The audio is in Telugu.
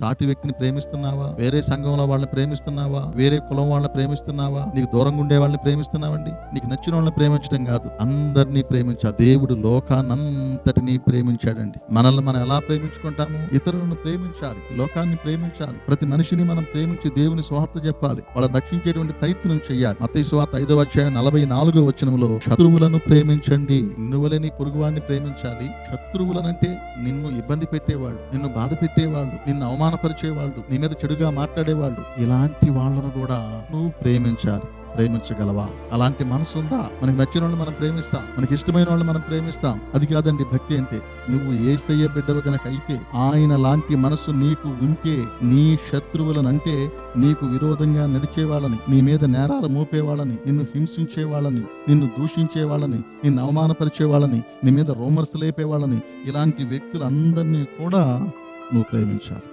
సాటి వ్యక్తిని ప్రేమిస్తున్నావా? వేరే సంఘంలో వాళ్ళని ప్రేమిస్తున్నావా? వేరే కులం వాళ్ళని ప్రేమిస్తున్నావా? నీకు దూరంగా ఉండే వాళ్ళని ప్రేమిస్తున్నావండి? నీకు నచ్చిన వాళ్ళని ప్రేమించడం కాదు, అందరినీ ప్రేమించా. దేవుడు లోకాన్నంతటినీ ప్రేమించాడండి. మనల్ని మనం ఎలా ప్రేమించుకుంటాము? ఇతరులను ప్రేమించాలి, లోకాన్ని ప్రేమించాలి. ప్రతి మనిషిని మనం ప్రేమించి దేవుని సువార్త చెప్పాలి, వాళ్ళని రక్షించేటువంటి ప్రయత్నం చేయాలి. మత్తయి సువార్త 5వ అధ్యాయం 44వ వచనంలో శత్రువులను ప్రేమించండి. నువ్వులే నీ పొరుగువాడిని ప్రేమించాలి. శత్రువులనంటే నిన్ను ఇబ్బంది పెట్టేవాళ్ళు, నిన్ను బాధ పెట్టేవాళ్ళు, నిన్ను అవమానపరిచేవాళ్ళు, నీ మీద చెడుగా మాట్లాడేవాళ్ళు, ఇలాంటి వాళ్ళను కూడా నువ్వు ప్రేమించాలి. ప్రేమించగలవా? అలాంటి మనసు ఉందా? మనకి నచ్చిన వాళ్ళని మనం ప్రేమిస్తాం, మనకి ఇష్టమైన వాళ్ళని మనం ప్రేమిస్తాం. అది కాదండి భక్తి అంటే. నువ్వు యేసయ్య బిడ్డవు గనక అయితే, ఆయన లాంటి మనసు నీకు ఉంటే, నీ శత్రువులనంటే నీకు విరోధంగా నడిచే వాళ్ళని, నీ మీద నేరాలు మోపే వాళ్ళని, నిన్ను హింసించే వాళ్ళని, నిన్ను దూషించే వాళ్ళని, నిన్ను అవమానపరిచే వాళ్ళని, నీ మీద రూమర్స్ లేపే వాళ్ళని, ఇలాంటి వ్యక్తులందరినీ కూడా నువ్వు ప్రేమించాలి.